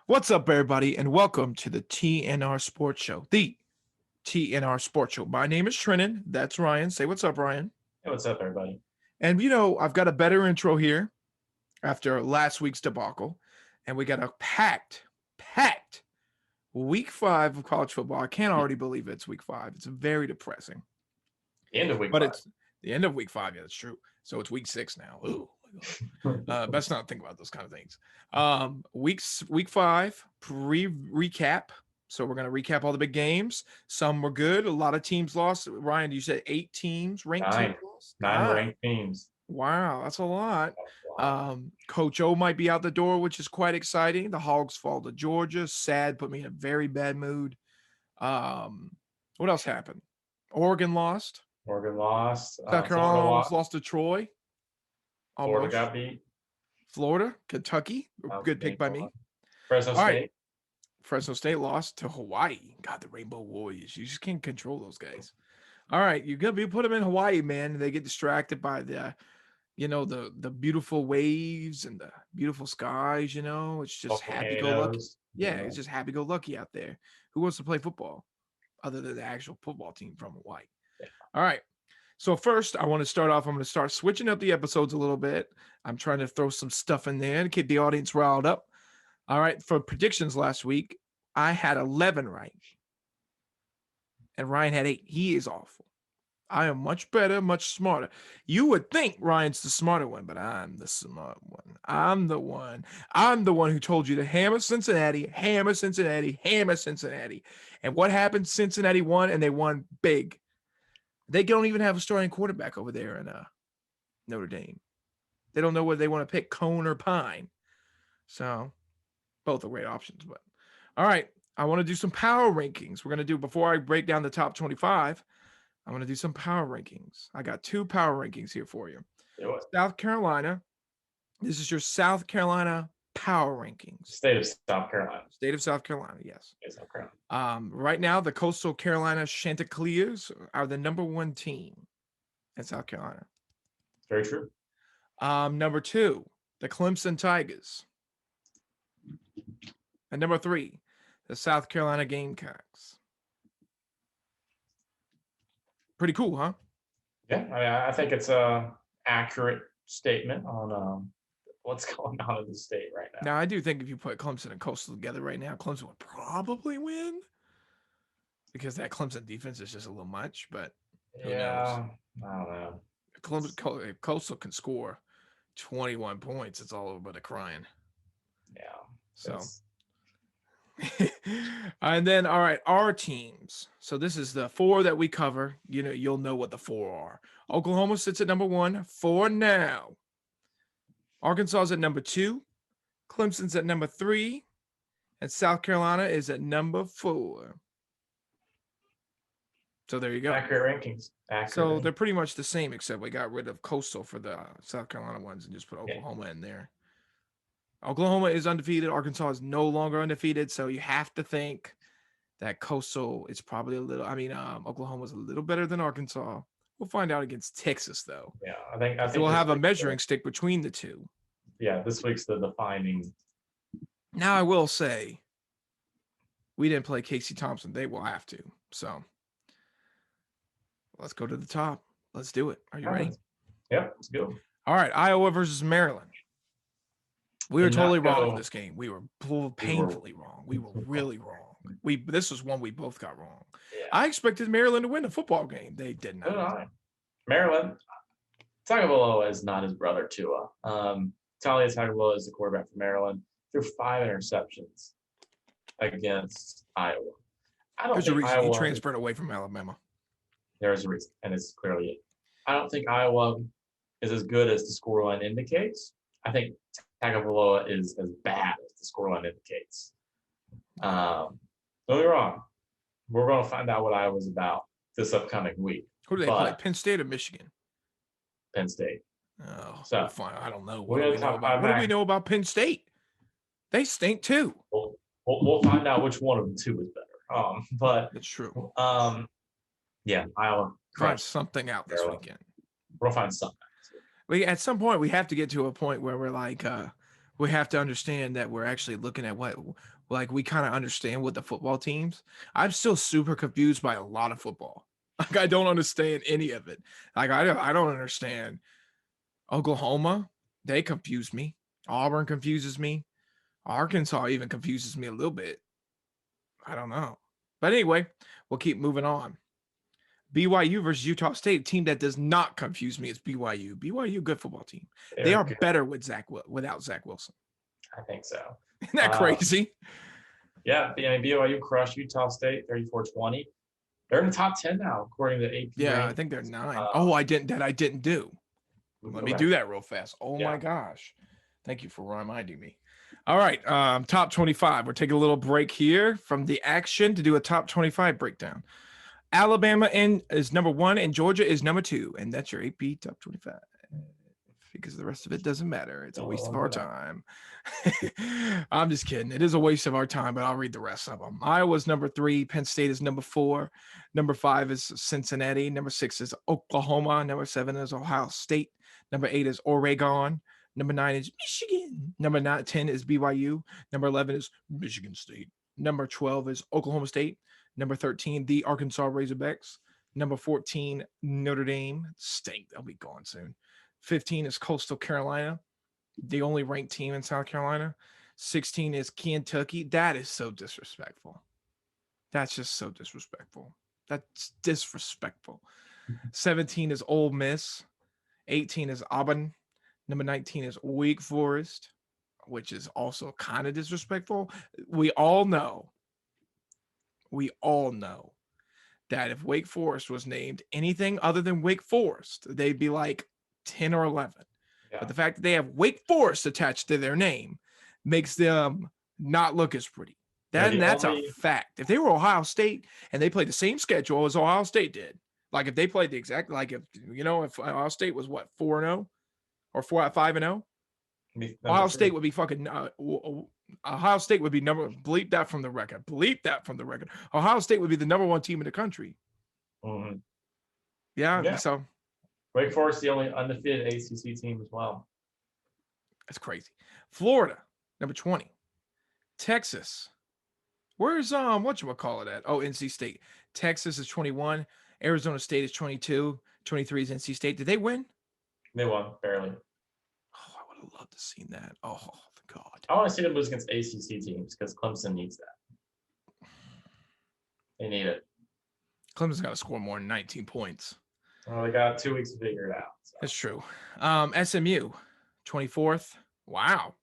What's up, everybody, and welcome to the TNR Sports Show, the TNR Sports Show. My name is Trennon. That's Ryan. Say what's up, Ryan. Hey, what's up, everybody? And I've got a better intro here after last week's debacle, and we got a packed week 5 of college football. I can't already believe it's week 5. It's very depressing. The end of week But 5. it's the end of week 5. Yeah, that's true. So it's week 6 now. Ooh. Best not think about those kind of things. Week 5 recap. So we're gonna recap all the big games. Some were good. A lot of teams lost. Ryan, you said 8 teams, ranked teams lost. Nine ranked teams. Wow, that's a lot. Wow. Coach O might be out the door, which is quite exciting. The Hogs fall to Georgia. Sad, put me in a very bad mood. What else happened? Oregon lost. Oregon lost. South Carolina almost lost to Troy. Florida got beat. Florida, Kentucky, good pick by me. Fresno State. Right. Fresno State lost to Hawaii. God, the Rainbow Warriors. You just can't control those guys. All right, you put them in Hawaii, man, and they get distracted by the beautiful waves and the beautiful skies. It's just happy-go-lucky. Yeah, it's just happy-go-lucky out there. Who wants to play football other than the actual football team from Hawaii? Yeah. All right. So first, I want to start off. I'm going to start switching up the episodes a little bit. I'm trying to throw some stuff in there to keep the audience riled up. All right. For predictions last week, I had 11 right. And Ryan had 8. He is awful. I am much better, much smarter. You would think Ryan's the smarter one, but I'm the smart one. I'm the one who told you to hammer Cincinnati, hammer Cincinnati, hammer Cincinnati. And what happened? Cincinnati won, and they won big. They don't even have a starting quarterback over there in Notre Dame. They don't know whether they want to pick Cone or Pine. So both are great options. But all right, I want to do some power rankings. We're going to do, before I break down the top 25, I'm going to do some power rankings. I got 2 power rankings here for you. South Carolina. This is your South Carolina power rankings. State of South Carolina. State of South Carolina, yes. South Carolina. Right now, the Coastal Carolina Chanticleers are the number 1 team in South Carolina. Very true. Number 2, the Clemson Tigers. And number 3, the South Carolina Gamecocks. Pretty cool, huh? Yeah, I think it's a accurate statement on what's going on in the state right now. Now, I do think if you put Clemson and Coastal together right now, Clemson would probably win because that Clemson defense is just a little much, but who knows? I don't know. If Coastal can score 21 points, it's all over but a crying. Yeah. So, and then, all right, our teams. So this is the 4 that we cover. You'll know what the 4 are. Oklahoma sits at number 1 for now. Arkansas is at number 2. Clemson's at number 3. And South Carolina is at number 4. So there you go. Accurate rankings. So they're pretty much the same, except we got rid of Coastal for the South Carolina ones and just put Oklahoma in there. Oklahoma is undefeated. Arkansas is no longer undefeated. So you have to think that Coastal is probably Oklahoma's a little better than Arkansas. We'll find out against Texas, though. Yeah, I think we'll have a measuring stick between the two. Yeah, this week's the defining. Now, I will say, we didn't play Casey Thompson. They will have to. So let's go to the top. Let's do it. Are you ready? Yeah, let's go. All right, Iowa versus Maryland. We were totally wrong in this game. We were painfully wrong. We were really wrong. This was one we both got wrong. Yeah. I expected Maryland to win the football game. They did not. Maryland, Tagovailoa is not his brother Tua. Talia Tagovailoa is the quarterback for Maryland. Threw 5 interceptions against Iowa. There's a reason he transferred away from Alabama. There's a reason, and it's clearly it. I don't think Iowa is as good as the scoreline indicates. I think Tagovailoa is as bad as the scoreline indicates. Don't get me wrong. We're going to find out what Iowa's about this upcoming week. Who do they play? Penn State or Michigan? Penn State. Oh, so fine. I don't know. What do we know about Penn State? They stink too. We'll find out which one of the two is better. But it's true. Yeah, Iowa. Find something out this weekend. We'll find something. At some point, we have to get to a point where we're like, We have to understand that we're actually looking at what, like, we kind of understand what the football teams. I'm still super confused by a lot of football. Like, I don't understand any of it. Like, I don't understand Oklahoma. They confuse me. Auburn confuses me. Arkansas even confuses me a little bit. I don't know. But anyway, we'll keep moving on. BYU versus Utah State, a team that does not confuse me. It's BYU. BYU, good football team. They They're are good. better without Zach Wilson. I think so. Isn't that Uh, crazy? yeah, I mean, BYU crushed Utah State 34-20. They're in the top 10 now, according to AP Yeah, I rank. think they're 9. Oh, Um, I didn't do. Let go me back. do that real fast. Oh my Yeah. gosh. Thank you for reminding me. All right, top 25. We're taking a little break here from the action to do a top 25 breakdown. Alabama is number 1 and Georgia is number 2, and that's your AP top 25. Because the rest of it doesn't matter. It's a waste of our time. I'm just kidding. It is a waste of our time, but I'll read the rest of them. Iowa's number 3. Penn State is number 4. Number 5 is Cincinnati. Number 6 is Oklahoma. Number 7 is Ohio State. Number 8 is Oregon. Number 9 is Michigan. Number 10 is BYU. Number 11 is Michigan State. Number 12 is Oklahoma State. Number 13, the Arkansas Razorbacks. Number 14, Notre Dame. Stink. They'll be gone soon. 15 is Coastal Carolina, the only ranked team in South Carolina. 16 is Kentucky. That is so disrespectful. That's just so disrespectful. That's disrespectful. 17 is Ole Miss. 18 is Auburn. Number 19 is Wake Forest, which is also kind of disrespectful. We all know that if Wake Forest was named anything other than Wake Forest, they'd be like 10 or 11. Yeah. But the fact that they have Wake Forest attached to their name makes them not look as pretty. That's a fact. If they were Ohio State and they played the same schedule as Ohio State did, like if they played the exact, like if Ohio State was what, 4-0 or 5-0, Ohio State would be fucking. Ohio State would be bleep that from the record. Bleep that from the record. Ohio State would be the number 1 team in the country. Mm-hmm. Yeah. So Wake Forest, the only undefeated ACC team as well. That's crazy. Florida, number 20. Texas. Where's whatchamacallit at? Oh, NC State. Texas is 21. Arizona State is 22. 23 is NC State. Did they win? They won, barely. Oh, I would have loved to see that. Oh, God. I want to see them lose against ACC teams because Clemson needs that. They need it. Clemson's got to score more than 19 points. Well, they got 2 weeks to figure it out. So. That's true. SMU, 24th. Wow.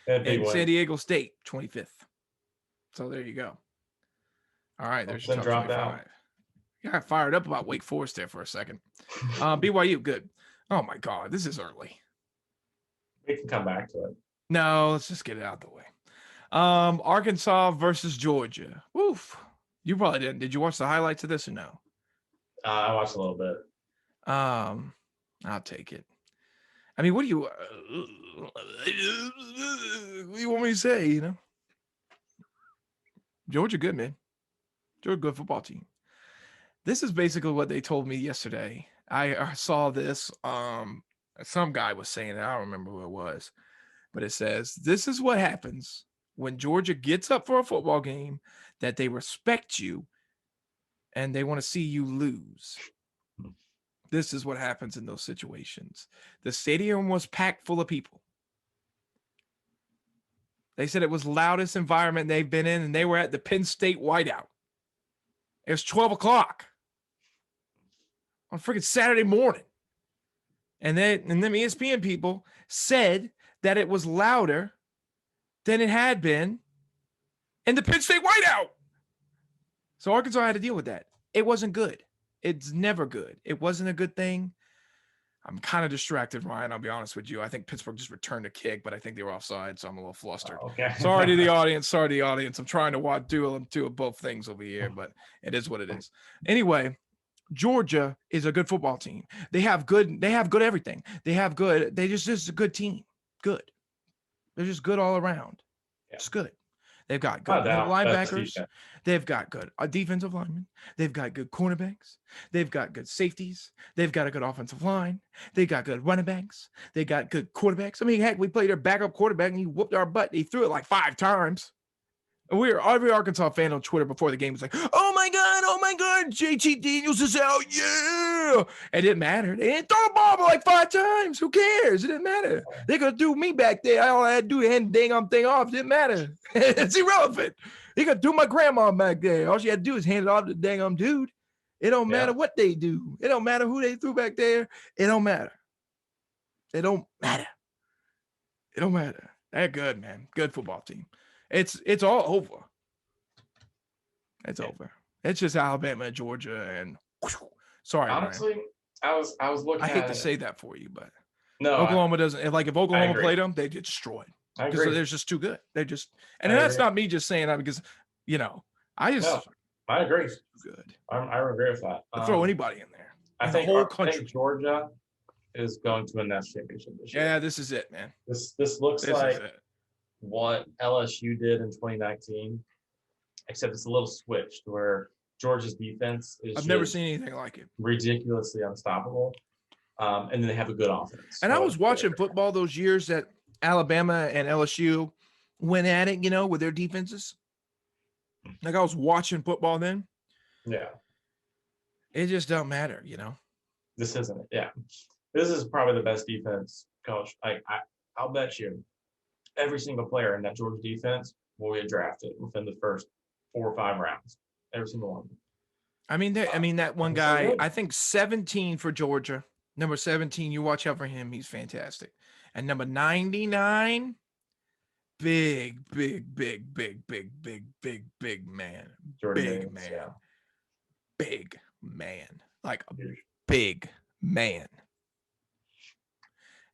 And San Diego State, 25th. So there you go. All right, there's your top 25. Yeah, I got fired up about Wake Forest there for a second. BYU, good. Oh, my God, this is early. We can come back to it. No, let's just get it out of the way. Arkansas versus Georgia. Oof. You probably didn't. Did you watch the highlights of this or no? I watched a little bit. I'll take it. I mean, what do you want me to say, Georgia good, man. Georgia good football team. This is basically what they told me yesterday. I saw this. Some guy was saying it. I don't remember who it was. But it says, this is what happens when Georgia gets up for a football game, that they respect you and they want to see you lose. This is what happens in those situations. The stadium was packed full of people. They said it was the loudest environment they've been in, and they were at the Penn State whiteout. It was 12 o'clock on freaking Saturday morning. And then ESPN people said that it was louder than it had been in the Penn State whiteout. So Arkansas had to deal with that. It wasn't good. It's never good. It wasn't a good thing. I'm kind of distracted, Ryan. I'll be honest with you. I think Pittsburgh just returned a kick, but I think they were offside, so I'm a little flustered. Okay. Sorry to the audience. I'm trying to do both things over here, but it is what it is. Anyway, Georgia is a good football team. They have good everything. They're just a good team. Good. They're just good all around. Yeah. It's good. They've got good Not middle doubt. Best linebackers. defense. They've got good defensive linemen. They've got good cornerbacks. They've got good safeties. They've got a good offensive line. They got good running backs. They got good quarterbacks. I mean, heck, we played their backup quarterback and he whooped our butt. He threw it like 5 times. And every Arkansas fan on Twitter before the game was like, oh my God, JT Daniels is out. Yeah. It didn't matter. They didn't throw the ball like 5 times. Who cares? It didn't matter. They could have threw me back there. All I had to do was hand the dang thing off. It didn't matter. It's irrelevant. They could do my grandma back there. All she had to do is hand it off to the dang dude. It don't matter what they do. It don't matter who they threw back there. It don't matter. It don't matter. It don't matter. They're good, man. Good football team. It's all over. It's over. It's just Alabama and Georgia and sorry, Honestly, Ryan. I was looking. I hate to say that for you, but no, Oklahoma doesn't. If Oklahoma agree. played them, they get destroyed I because agree. they're just too good. They just, and that's not me just saying that because I just I agree. Good. I agree with that. Throw anybody in there. I think I think Georgia is going to win that championship this year. Yeah, this is it, man. This looks like what LSU did in 2019, except it's a little switched where Georgia's defense is I've never seen anything like it. Ridiculously unstoppable. And then they have a good offense. And I was watching football those years that Alabama and LSU went at it, with their defenses. Like I was watching football then. Yeah. It just don't matter, This isn't it. Yeah. This is probably the best defense coach. I'll bet you every single player in that Georgia defense will get drafted within the first 4 or 5 rounds. Every single one. I mean, that one guy, I think 17 for Georgia. Number 17, you watch out for him. He's fantastic. And number 99, big man. Big man. Yeah. Big man. Like a big man.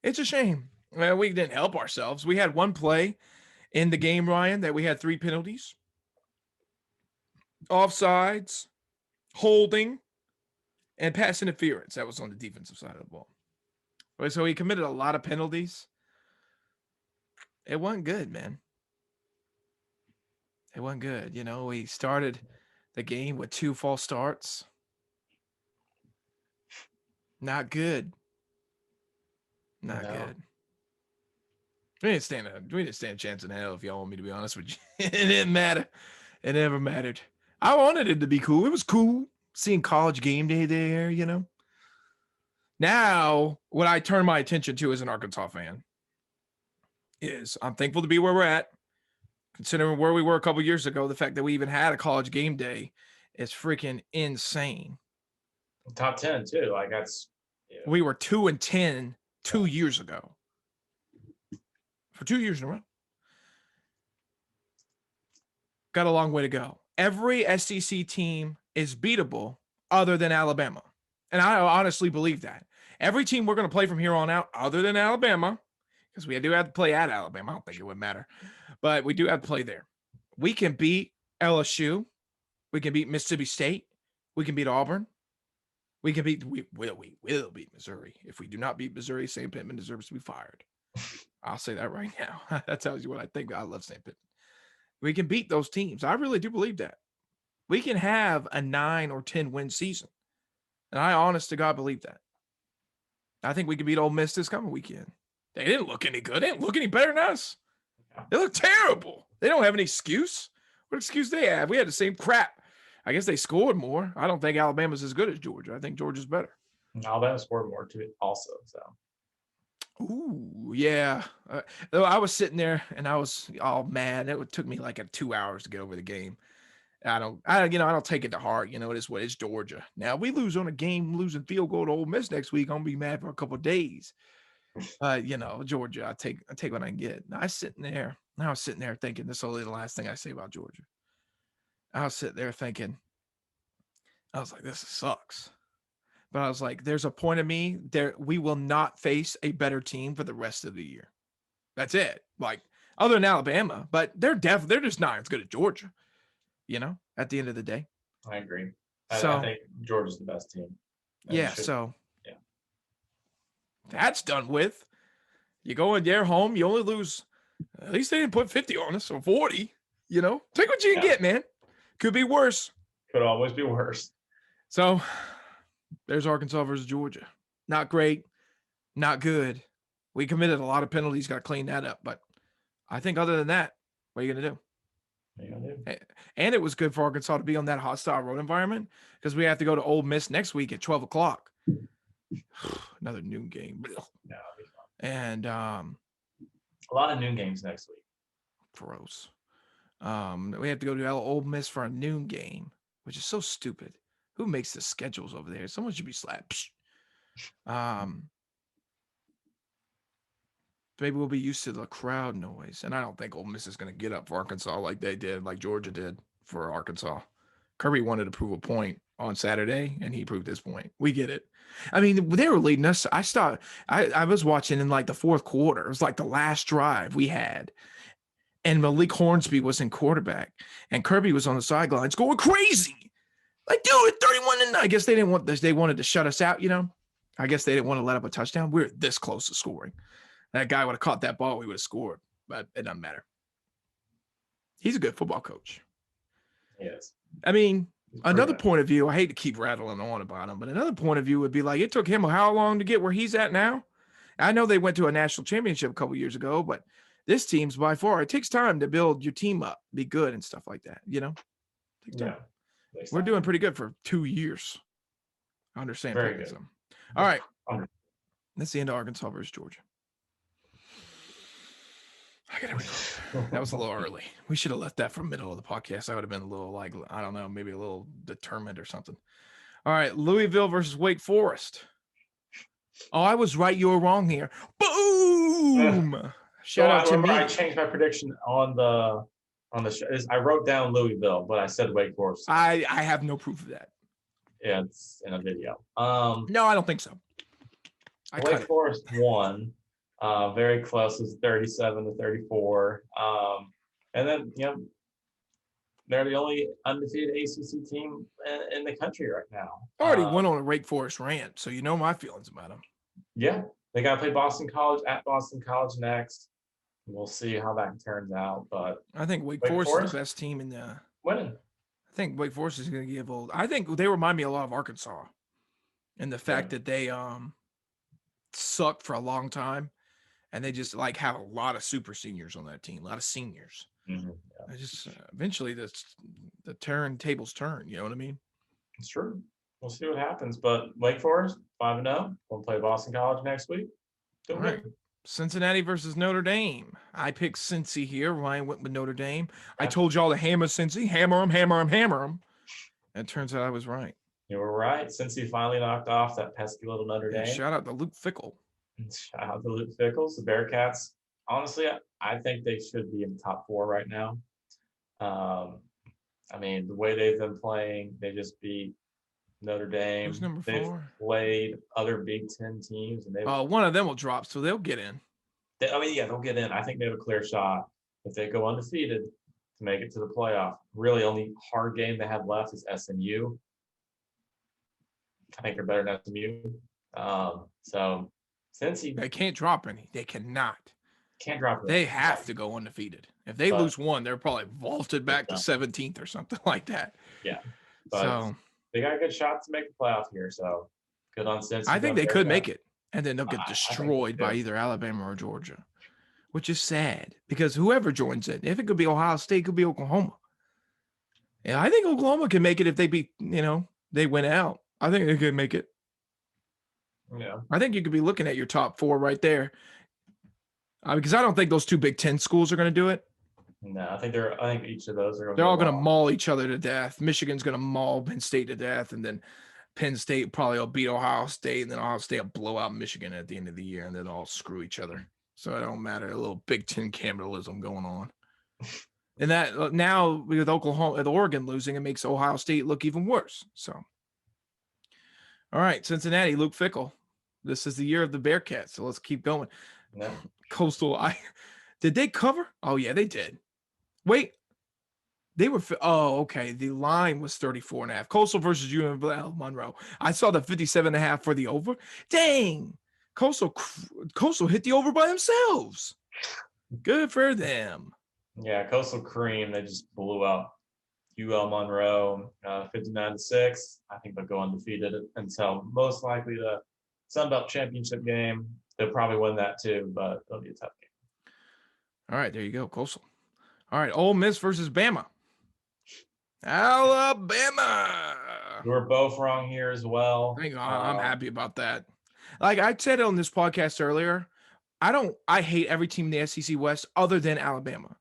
It's a shame. Well, we didn't help ourselves. We had one play in the game, Ryan, that we had 3 penalties. Offsides, holding, and pass interference. That was on the defensive side of the ball. So he committed a lot of penalties. It wasn't good, man. It wasn't good. We started the game with 2 false starts. Not good. Not good. We didn't stand a chance in hell, if y'all want me to be honest with you. It didn't matter. It never mattered. I wanted it to be cool. It was cool seeing College Game Day there, Now, what I turn my attention to as an Arkansas fan is I'm thankful to be where we're at. Considering where we were a couple years ago, the fact that we even had a College Game Day is freaking insane. Top 10 too. Like that's. Yeah. We were 2-10 2 years ago. For 2 years in a row. Got a long way to go. Every SEC team is beatable other than Alabama. And I honestly believe that. Every team we're going to play from here on out other than Alabama, because we do have to play at Alabama. I don't think it would matter. But we do have to play there. We can beat LSU. We can beat Mississippi State. We can beat Auburn. We will beat Missouri. If we do not beat Missouri, Sam Pittman deserves to be fired. I'll say that right now. That tells you what I think. I love Sam Pittman. We can beat those teams. I really do believe that. We can have a 9 or 10 win season. And I honest to God believe that. I think we can beat Ole Miss this coming weekend. They didn't look any good. They didn't look any better than us. They look terrible. They don't have any excuse. What excuse they have? We had the same crap. I guess they scored more. I don't think Alabama's as good as Georgia. I think Georgia's better. Alabama scored more too also. So. Ooh, yeah. I was sitting there and I was all mad. It took me like 2 hours to get over the game. I don't take it to heart. It is what it's Georgia. Now we lose on a game, losing field goal to Ole Miss next week. I'm gonna be mad for a couple of days. Georgia, I take what I can get. I was sitting there thinking this will be the last thing I say about Georgia. I was sitting there thinking, I was like, this sucks. But I was like, there's a point of me there. We will not face a better team for the rest of the year. That's it. Like other than Alabama, but they're just not as good as Georgia. At the end of the day. I agree. I think Georgia's the best team. Yeah. That's done with. You go in their home, you only lose. At least they didn't put 50 on us or 40. You know, take what you can get, man. Could be worse. Could always be worse. So there's Arkansas versus Georgia. Not great, not good. We committed a lot of penalties, got to clean that up. But I think other than that, what are you going to do? And it was good for Arkansas to be on that hostile road environment because we have to go to Ole Miss next week at 12 o'clock. Another noon game. No, and a lot of noon games next week. Gross. We have to go to Ole Miss for a noon game, which is so stupid. Who makes the schedules over there? Someone should be slapped. Maybe we'll be used to the crowd noise. And I don't think Ole Miss is going to get up for Arkansas like they did, like Georgia did for Arkansas. Kirby wanted to prove a point on Saturday, and he proved his point. We get it. I mean, they were leading us. I was watching in like the fourth quarter. It was like the last drive we had. And Malik Hornsby was in quarterback, and Kirby was on the sidelines going crazy. Like, dude, 31-9. I guess they didn't want this. They wanted to shut us out, you know? I guess they didn't want to let up a touchdown. We're this close to scoring. That guy would have caught that ball, we would have scored, but it doesn't matter. He's a good football coach. Yes. I mean, another point of view, I hate to keep rattling on about him, but another point of view would be like, it took him how long to get where he's at now? I know they went to a national championship a couple years ago, but this team's by far, it takes time to build your team up, be good and stuff like that, you know? It takes time. Yeah. We're doing pretty good for 2 years. I understand. Very good. All right. That's the end of Arkansas versus Georgia. I gotta reload. That was a little early. We should have left that for middle of the podcast. I would have been a little like, I don't know, maybe a little determined or something. All right, Louisville versus Wake Forest. Oh, I was right. You were wrong here. Boom! Shout out to me. I changed my prediction on the show. I wrote down Louisville, but I said Wake Forest. I have no proof of that. Yeah, it's in a video. No, I don't think so. Wake Forest won. Very close. It's 37-34. And then, you know, they're the only undefeated ACC team in the country right now. I already went on a Wake Forest rant, so you know my feelings about them. Yeah, they got to play Boston College at Boston College next. We'll see how that turns out. But I think Wake Forest is the best team in the winning. I think Wake Forest is going to give old. I think they remind me a lot of Arkansas, and the fact that they sucked for a long time. And they just like have a lot of super seniors on that team, a lot of seniors. Mm-hmm. Yeah. I just eventually the tables turn. You know what I mean? It's true. We'll see what happens. But Wake Forest 5-0. We'll play Boston College next week. All right. Cincinnati versus Notre Dame. I picked Cincy here. Ryan went with Notre Dame. I told y'all to hammer Cincy, hammer them. And it turns out I was right. You were right. Cincy finally knocked off that pesky little Notre Dame. Shout out to Luke Fickell. Shout out to Luke Fickles, the Bearcats. Honestly, I think they should be in the top 4 right now. I mean, the way they've been playing, they just beat Notre Dame. Who's number 4? They've played other Big Ten teams, and one of them will drop, so they'll get in. They'll get in. I think they have a clear shot if they go undefeated to make it to the playoff. Really, only hard game they have left is SMU. I think they're better than SMU. So. They can't drop any. They cannot. Can't drop it. They have to go undefeated. If they lose one, they're probably vaulted back to 17th or something like that. Yeah. But they got a good shot to make the playoff here. So good on Cincinnati. I think they could make it. And then they'll get destroyed by either Alabama or Georgia, which is sad because whoever joins it, if it could be Ohio State, it could be Oklahoma. And I think Oklahoma can make it if they beat, they win out. I think they could make it. Yeah, I think you could be looking at your top 4 right there, because I don't think those 2 Big Ten schools are going to do it. No, I think each of those are. They're all going to maul each other to death. Michigan's going to maul Penn State to death, and then Penn State probably will beat Ohio State, and then Ohio State will blow out Michigan at the end of the year, and then all screw each other. So it don't matter. A little Big Ten cannibalism going on. And that now with Oklahoma, with Oregon losing, it makes Ohio State look even worse. So. All right, Cincinnati, Luke Fickell. This is the year of the Bearcats, so let's keep going. No. Coastal, did they cover? Oh, yeah, they did. Wait, they were, okay. The line was 34.5. Coastal versus UNL Monroe. I saw the 57.5 for the over. Dang, Coastal hit the over by themselves. Good for them. Yeah, Coastal Cream, they just blew out UL Monroe 59-6. I think they'll go undefeated until most likely the Sun Belt Championship game. They'll probably win that too, but it'll be a tough game. All right, there you go, Coastal. All right, Ole Miss versus Bama. Alabama. We're both wrong here as well. I'm happy about that. Like I said on this podcast earlier, I hate every team in the SEC West other than Alabama.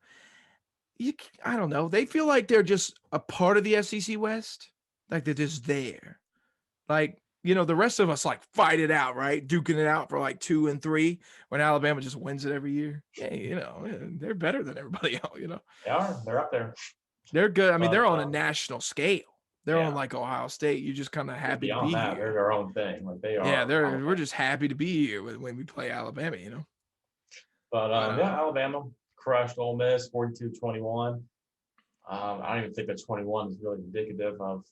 I don't know. They feel like they're just a part of the SEC West. Like they're just there. Like, the rest of us like fight it out, right? Duking it out for like 2 and 3 when Alabama just wins it every year. Yeah, they're better than everybody else, They are. They're up there. They're good. I mean, But they're on a national scale. They're on yeah, like Ohio State. You're just kind of happy to beyond be that, they're here. their own thing. Like they Yeah, are. we're just happy to be here when we play Alabama, But But yeah, Alabama crushed Ole Miss 42-21. I don't even think that 21 is really indicative of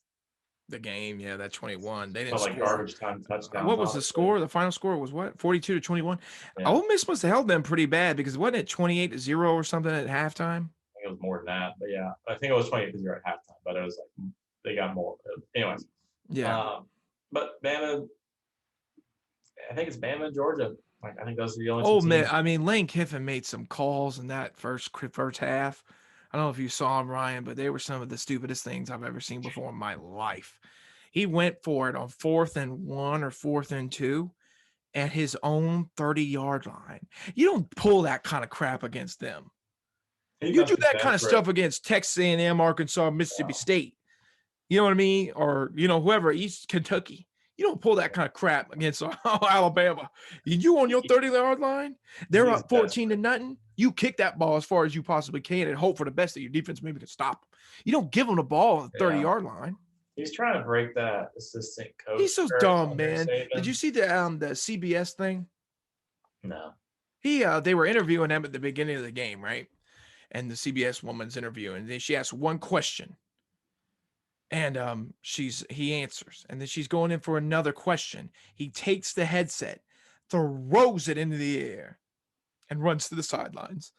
the game, yeah, that 21. They didn't felt like score. garbage time touchdowns. What was the honestly. score? The final score was what? 42-21. Yeah, Ole Miss must have held them pretty bad because wasn't it 28-0 or something at halftime? I think it was more than that. But yeah, I think it was 28-0 at halftime. But it was like they got more. Anyways, Yeah. but Bama, I think it's Bama and Georgia. Like I think those are the only Oh two man, teams. I mean Lane Kiffin made some calls in that first half. I don't know if you saw him, Ryan, but they were some of the stupidest things I've ever seen before in my life. He went for it on 4th and 1 or 4th and 2 at his own 30-yard line. You don't pull that kind of crap against them. You do that kind of stuff against Texas A&M, Arkansas, Mississippi State. You know what I mean? Or, whoever, East Kentucky. You don't pull that kind of crap against Alabama. You on your 30-yard line, they're up 14 to nothing. You kick that ball as far as you possibly can and hope for the best that your defense maybe can stop them. You don't give them the ball on the 30-yard line. He's trying to break that assistant coach. He's so dumb, man. Did you see the CBS thing? No. They were interviewing him at the beginning of the game, right? And the CBS woman's interviewing, and then she asked one question. And he answers, and then she's going in for another question. He takes the headset, throws it into the air, and runs to the sidelines.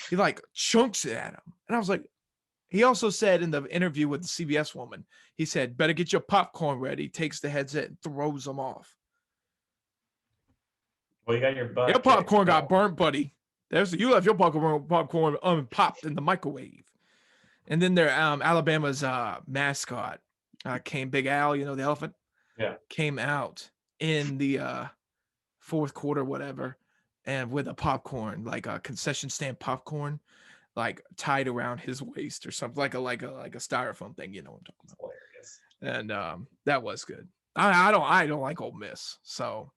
He like chunks it at him. And I was like, he also said in the interview with the CBS woman, he said, better get your popcorn ready. Takes the headset and throws them off. Well, you got your butt. Your popcorn got burnt, buddy. You left your popcorn unpopped in the microwave. And then their Alabama's mascot came, Big Al, the elephant, came out in the fourth quarter, whatever, and with a popcorn, like a concession stand popcorn, like tied around his waist or something, like a styrofoam thing, what I'm talking about. Hilarious. And that was good. I don't like Ole Miss, so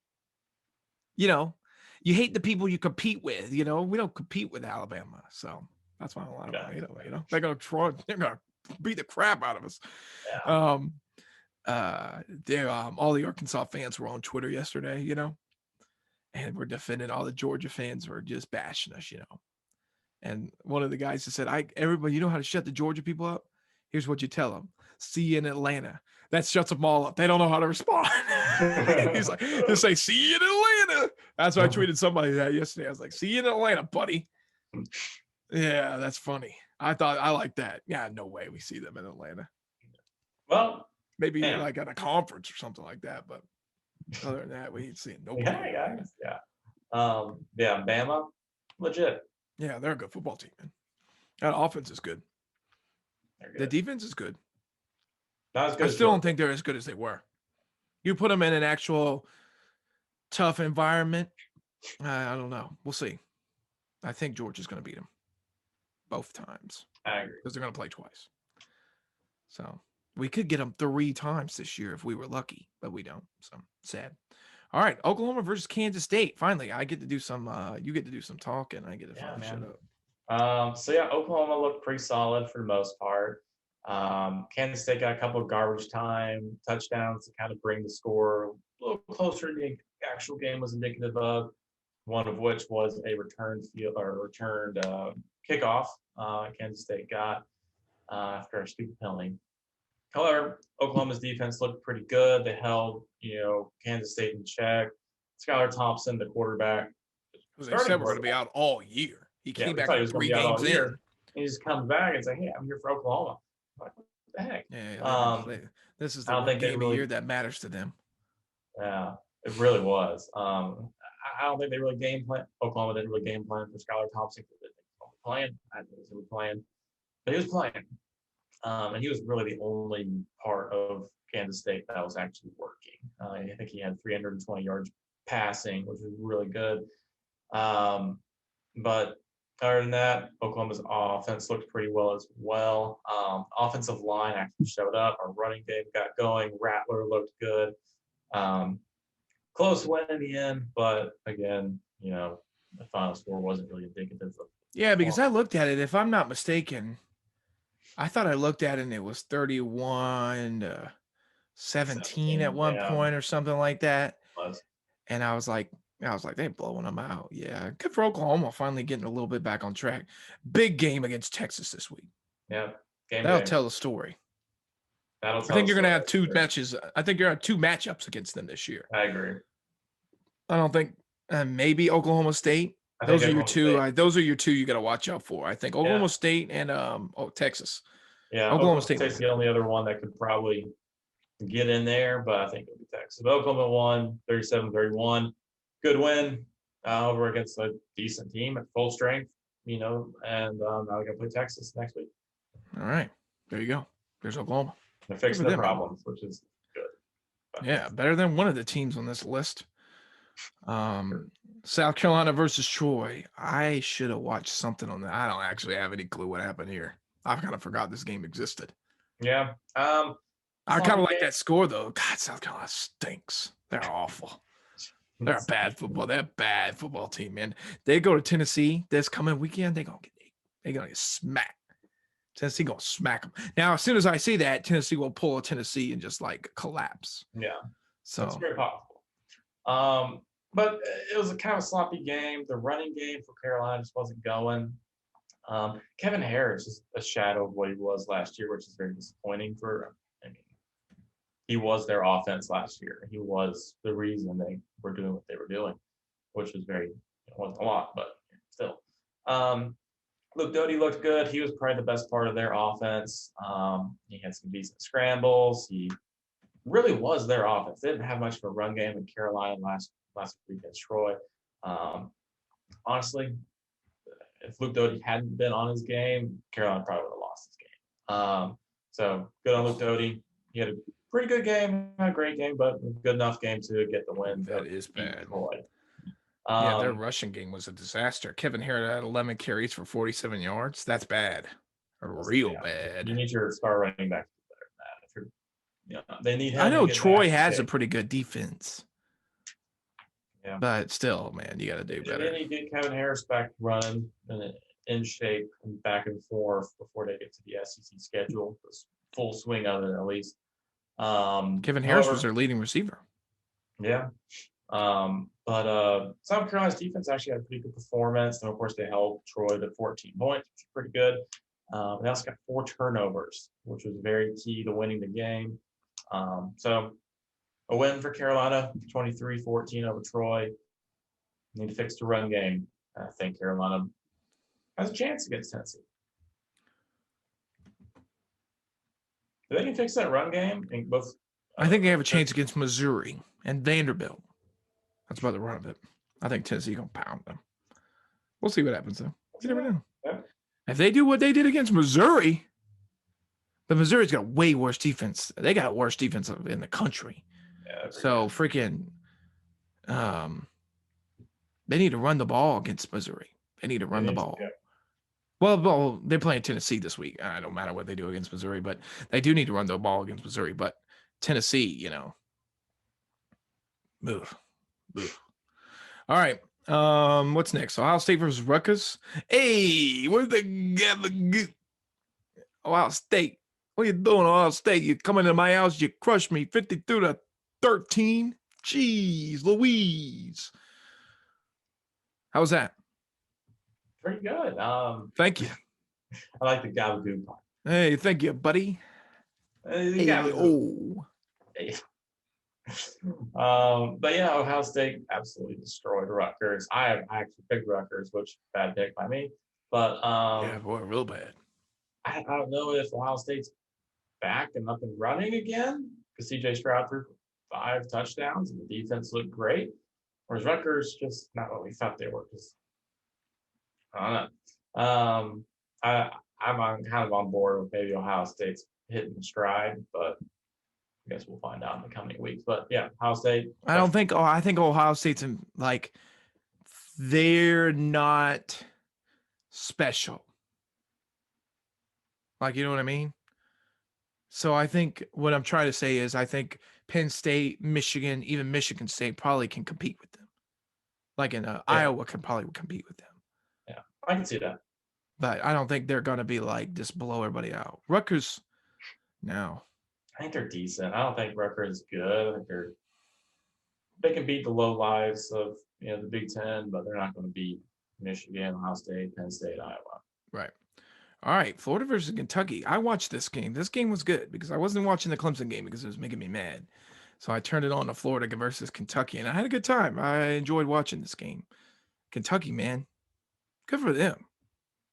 you hate the people you compete with. We don't compete with Alabama, so. That's why I don't hate them. They're gonna beat the crap out of us. Yeah. All the Arkansas fans were on Twitter yesterday, and we're defending. All the Georgia fans were just bashing us, And one of the guys just said, everybody, you know how to shut the Georgia people up? Here's what you tell them: see you in Atlanta. That shuts them all up. They don't know how to respond. He's like, just say, see you in Atlanta. That's why I tweeted somebody that yesterday. I was like, see you in Atlanta, buddy. Yeah, that's funny. I like that. Yeah, no way we see them in Atlanta. Well, maybe like at a conference or something like that, but other than that, we ain't seeing nobody. Yeah. Bama, legit. Yeah, they're a good football team, man. That offense is good. The defense is good. Not as good. I still don't think they're as good as they were. You put them in an actual tough environment. I don't know. We'll see. I think Georgia's going to beat them both times. I agree. Because they're going to play twice. So we could get them 3 times this year if we were lucky, but we don't. So sad. All right, Oklahoma versus Kansas State. Finally, I get to do some. You get to do some talking. I get to finally shut up. Oklahoma looked pretty solid for the most part. Kansas State got a couple of garbage time touchdowns to kind of bring the score a little closer than the actual game was indicative of. One of which was a returned kickoff. Kansas State got after a stupid penalty. However, Oklahoma's defense looked pretty good. They held, Kansas State in check. Skylar Thompson, the quarterback, they said we're going to be out all year. He came back 3 games in. He just comes back and say, "Hey, I'm here for Oklahoma." I'm like, what the heck? Yeah, this is I the don't one think they game a really. year that matters to them. Yeah, it really was. I don't think they really game plan. Oklahoma didn't really game plan for Skylar Thompson because they were playing. I didn't think he was playing, but he was playing. And he was really the only part of Kansas State that was actually working. I think he had 320 yards passing, which was really good. But other than that, Oklahoma's offense looked pretty well as well. Offensive line actually showed up. Our running game got going. Rattler looked good. Um, Close win in the end, but again, the final score wasn't really indicative of. Yeah, because I looked at it. If I'm not mistaken, I thought I looked at it and it was 31-17 at 17, one yeah, point or something like that. was. And I was like, they're blowing them out. Yeah. Good for Oklahoma finally getting a little bit back on track. Big game against Texas this week. Yeah, game That'll day. tell the story. That'll I tell think the you're gonna story. have two matches. I think you're gonna have two matchups against them this year. I agree. I don't think maybe Oklahoma State. I think Those are your Oklahoma two. State. Those are your two you got to watch out for. I think Oklahoma Yeah, State and Texas. yeah. Oklahoma Oklahoma State. State's the only other one that could probably get in there, but I think it'll be Texas. But Oklahoma won 37-31. Good win over against a decent team at full strength, and now they're going to play Texas next week. All right. There you go. There's Oklahoma. They're fixing the problems, which is good. But yeah, better than one of the teams on this list. South Carolina versus Troy. I should have watched something on that. I don't actually have any clue what happened here. I kind of forgot this game existed. Yeah. I kind of like that score though. God, South Carolina stinks. They're awful. They're a bad football. They're a bad football team, man. They go to Tennessee this coming weekend. They're gonna get smacked. Tennessee gonna smack them. Now, as soon as I see that, Tennessee will pull a Tennessee and just like collapse. Yeah. So that's very possible. But it was a kind of sloppy game. The running game for Carolina just wasn't going. Kevin Harris is a shadow of what he was last year, which is very disappointing he was their offense last year. He was the reason they were doing what they were doing, which was wasn't a lot, but still. Luke Doty looked good. He was probably the best part of their offense. He had some decent scrambles. He really was their offense. They didn't have much of a run game in Carolina last week against Troy. Honestly, if Luke Doty hadn't been on his game, Carolina probably would have lost this game. So good on Luke Doty. He had a pretty good game, not a great game, but a good enough game to get the win. That is bad. Troy. Yeah, their rushing game was a disaster. Kevin Harris had 11 carries for 47 yards. That's bad. Real bad. You need your star running back to do better than that. They need him. I know Troy has a pretty good defense. Yeah. But still, man, you got to do better. Then you get Kevin Harris back running and in shape and back and forth before they get to the SEC schedule. Full swing of it, at least. Kevin Harris was their leading receiver. Yeah. But South Carolina's defense actually had a pretty good performance. And, of course, they held Troy to 14 points, which is pretty good. They also got 4 turnovers, which was very key to winning the game. So a win for Carolina, 23-14 over Troy. Need to fix the run game. I think Carolina has a chance against Tennessee. If they can fix that run game, I think they have a chance against Missouri and Vanderbilt. That's about the run of it. I think Tennessee gonna pound them. We'll see what happens though. You never know. Yeah. If they do what they did against Missouri, but Missouri's got way worse defense. They got worse defense in the country. Yeah, so freaking, they need to run the ball against Missouri. They need to run the ball. Yeah. Well, they're playing Tennessee this week. I don't matter what they do against Missouri, but they do need to run the ball against Missouri. But Tennessee, move. All right. What's next? Ohio State versus Rutgers. Hey, where's the Ohio State? What you doing, Ohio State? You come into my house, you crushed me 52-13. Jeez, Louise. How was that? Pretty good. Thank you. I like the gabagool part. Hey, thank you, buddy. Hey. But yeah, Ohio State absolutely destroyed Rutgers. I actually picked Rutgers, which bad pick by me. But Yeah, boy, real bad. I don't know if Ohio State's back and up and running again because C.J. Stroud threw 5 touchdowns and the defense looked great. Or is Rutgers just not what we thought they were? Because I don't know. I'm kind of on board with maybe Ohio State's hitting the stride, but I guess we'll find out in the coming weeks. But yeah, Ohio State. I don't think. Oh, I think Ohio State's like they're not special. Like, you know what I mean? So I think what I'm trying to say is I think Penn State, Michigan, even Michigan State probably can compete with them. Like in Iowa can probably compete with them. Yeah, I can see that. But I don't think they're gonna be like just blow everybody out. Rutgers, no. I think they're decent. I don't think Rutgers is good. I think they can beat the low lives of the Big Ten, but they're not going to beat Michigan, Ohio State, Penn State, Iowa. Right. All right, Florida versus Kentucky. I watched this game. This game was good because I wasn't watching the Clemson game because it was making me mad. So I turned it on to Florida versus Kentucky, and I had a good time. I enjoyed watching this game. Kentucky, man, good for them.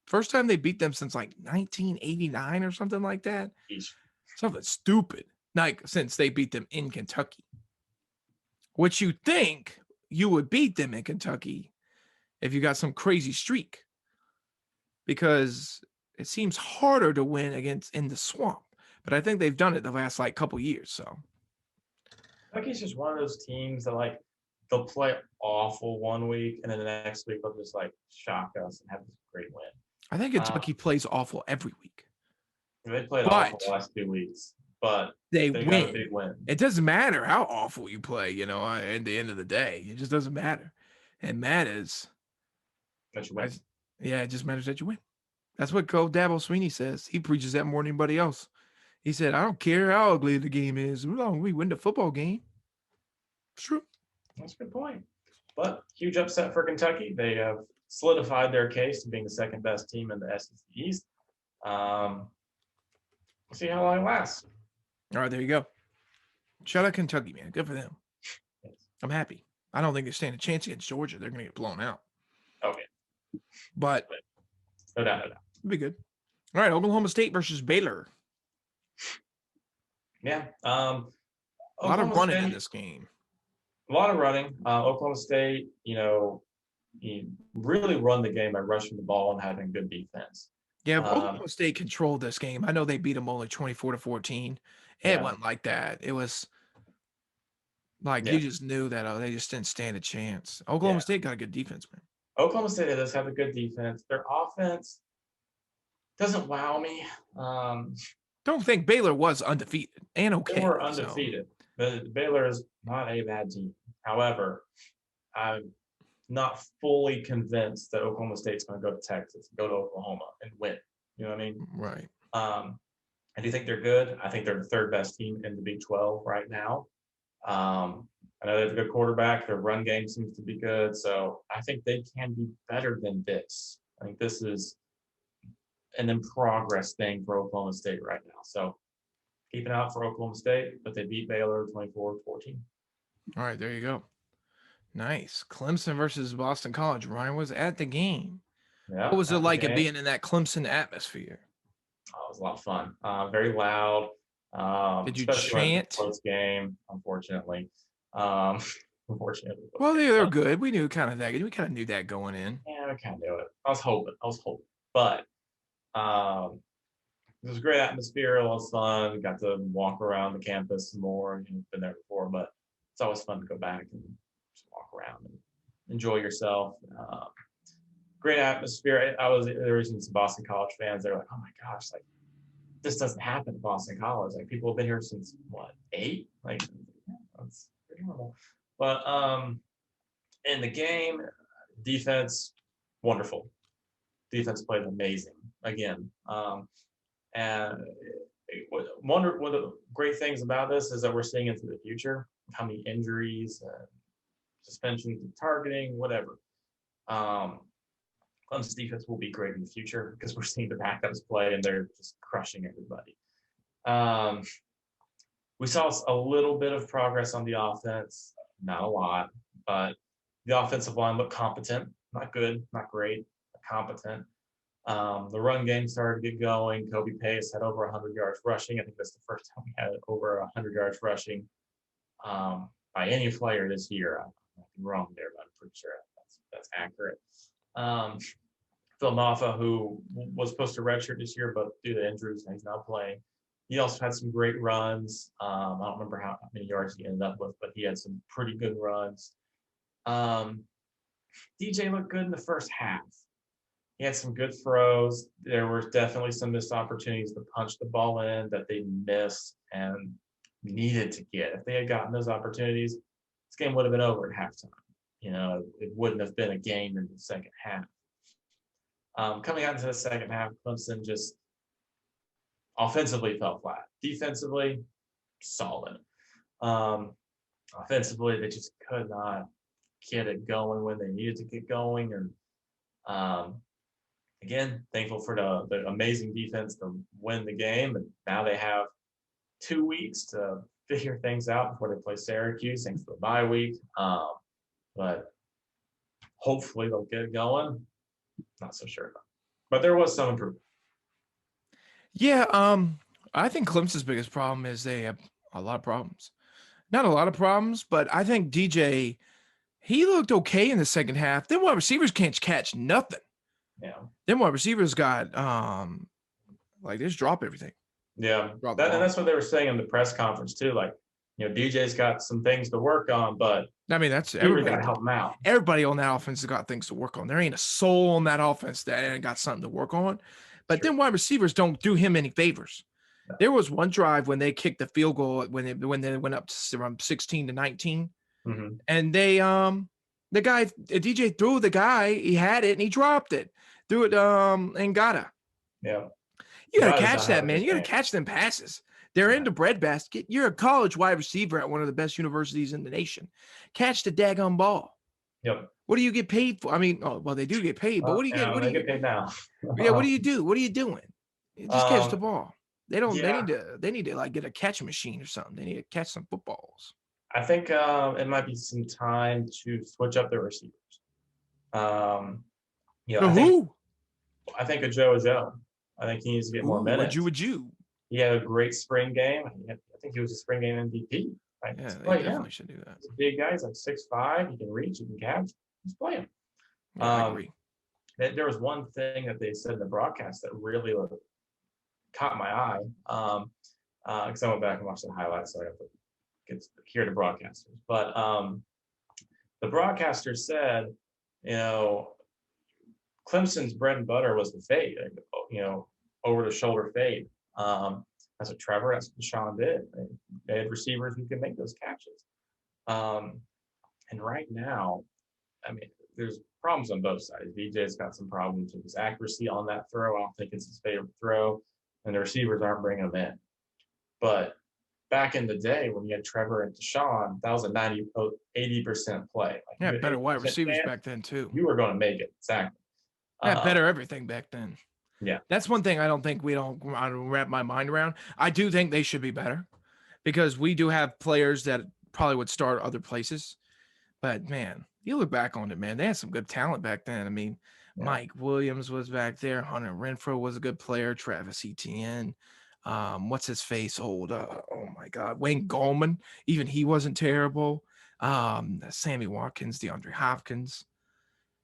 First time they beat them since like 1989 or something like that. Each. Something stupid. Like since they beat them in Kentucky. Which you think you would beat them in Kentucky if you got some crazy streak. Because it seems harder to win against in the swamp. But I think they've done it the last like couple years. So Kentucky's just one of those teams that like they'll play awful one week and then the next week they'll just like shock us and have this great win. I think Kentucky plays awful every week. They played awful the last 2 weeks, but they got a big win. It doesn't matter how awful you play, at the end of the day. It just doesn't matter. It matters that you win. Yeah, it just matters that you win. That's what Coach Dabo Sweeney says. He preaches that more than anybody else. He said, I don't care how ugly the game is. As long as we win the football game. It's true. That's a good point. But huge upset for Kentucky. They have solidified their case to being the second best team in the SEC East. We'll see how long it lasts. All right, there you go. Shout out Kentucky, man. Good for them. Yes. I'm happy. I don't think they stand a chance against Georgia. They're going to get blown out. Okay. But no doubt. It'll be good. All right, Oklahoma State versus Baylor. Yeah. A lot of running in this game. A lot of running. Oklahoma State, you really run the game by rushing the ball and having good defense. Yeah, Oklahoma State controlled this game. I know they beat them only 24-14. It wasn't like that. It was like you just knew that they just didn't stand a chance. Oklahoma State got a good defense, man. Oklahoma State does have a good defense. Their offense doesn't wow me. Don't think Baylor was undefeated and okay. They were undefeated. But Baylor is not a bad team. However, I'm not fully convinced that Oklahoma State's going to go to Texas, go to Oklahoma, and win. You know what I mean? Right. I do think they're good. I think they're the third best team in the Big 12 right now. I know they have a good quarterback. Their run game seems to be good. So I think they can be better than this. I think this is an in progress thing for Oklahoma State right now. So keep an eye out for Oklahoma State, but they beat Baylor 24-14. All right, there you go. Nice. Clemson versus Boston College. Ryan was at the game. Yeah, what was it like being in that Clemson atmosphere? Oh, it was a lot of fun. Very loud. Did you chant? Close game, unfortunately. Unfortunately. Well, they're good. We knew kind of that. We kind of knew that going in. Yeah, we kind of knew it. I was hoping. But it was a great atmosphere. It was fun. We got to walk around the campus some more. Been there before, but it's always fun to go back and just walk around and enjoy yourself. Great atmosphere. There was some Boston College fans. They're like, "Oh my gosh, like this doesn't happen at Boston College. Like people have been here since what 8? Like that's pretty normal." But in the game, defense wonderful. Defense played amazing again. And one of the great things about this is that we're seeing into the future how many injuries, suspensions, targeting, whatever. Clemson's defense will be great in the future because we're seeing the backups play and they're just crushing everybody. We saw a little bit of progress on the offense, not a lot, but the offensive line looked competent, not good, not great, but competent. The run game started to get going. Kobe Pace had over 100 yards rushing. I think that's the first time we had over 100 yards rushing by any player this year. I'm wrong there, but I'm pretty sure that's accurate. Phil Maffa, who was supposed to redshirt this year, but due to injuries, he's not playing. He also had some great runs. I don't remember how many yards he ended up with, but he had some pretty good runs. DJ looked good in the first half. He had some good throws. There were definitely some missed opportunities to punch the ball in that they missed and needed to get. If they had gotten those opportunities, this game would have been over at halftime. It wouldn't have been a game in the second half. Coming out into the second half, Clemson just offensively fell flat. Defensively, solid. Offensively, they just could not get it going when they needed to get going. And again, thankful for the amazing defense to win the game. And now they have 2 weeks to figure things out before they play Syracuse. Thanks for the bye week. But hopefully they'll get it going. Not so sure about it. But there was some improvement. Yeah, I think Clemson's biggest problem is they have a lot of problems. Not a lot of problems, but I think DJ, he looked okay in the second half. Them wide receivers can't catch nothing. Yeah. Them wide receivers got they just drop everything. Yeah. And that's what they were saying in the press conference too. Like, DJ's got some things to work on, but I mean, that's everybody got to help him out. Everybody on that offense has got things to work on. There ain't a soul on that offense that ain't got something to work on. But then wide receivers don't do him any favors. No. There was one drive when they kicked the field goal when they went up from 16 to 19. Mm-hmm. And they the guy DJ threw the guy, he had it and he dropped it. Threw it and got it. Yeah. You gotta catch that, man. You gotta catch them passes. They're in the breadbasket. You're a college wide receiver at one of the best universities in the nation. Catch the daggone ball. Yep. What do you get paid for? I mean, they do get paid, but what do you get? What do you get paid now? Yeah, what do you do? What are you doing? You just catch the ball. They don't. Yeah. They need to like get a catch machine or something. They need to catch some footballs. I think it might be some time to switch up their receivers. I think a Joe. I think he needs to get more minutes. He had a great spring game. I think he was a spring game MVP. Right? Yeah, they definitely should do that. He's a big guy. He's like 6'5". He can reach. He can catch. Just play him. Yeah, I agree. There was one thing that they said in the broadcast that really caught my eye. Because I went back and watched the highlights, so I have to hear the broadcasters. But the broadcaster said, Clemson's bread and butter was the fade, over the shoulder fade. That's what Trevor, that's what Sean did. They had receivers who can make those catches. And right now, I mean, there's problems on both sides. DJ's got some problems with his accuracy on that throw. I don't think it's his favorite throw, and the receivers aren't bringing him in. But back in the day when you had Trevor and Deshaun, that was a 80% play. Better wide receivers back then too. You were going to make it, exactly. Better everything back then. Yeah. That's one thing I don't wrap my mind around. I do think they should be better because we do have players that probably would start other places. But, man, you look back on it, man, they had some good talent back then. I mean, Mike Williams was back there. Hunter Renfrow was a good player. Travis Etienne. What's his face? Oh, my God. Wayne Gallman. Even he wasn't terrible. Sammy Watkins, DeAndre Hopkins.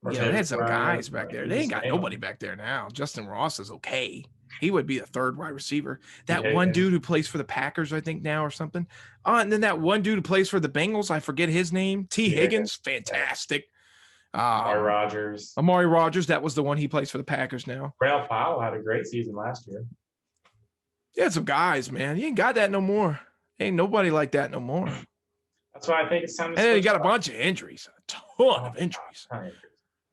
They had some guys back there. They ain't got nobody back there now. Justin Ross is okay. He would be a third wide receiver. That one dude who plays for the Packers, I think now or something. And then that one dude who plays for the Bengals, I forget his name. Higgins, fantastic. Amari Rogers, that was the one he plays for the Packers now. Ralph Powell had a great season last year. You had some guys, man. You ain't got that no more. Ain't nobody like that no more. That's why I think it's time to. And then you got a bunch of injuries, a ton of injuries.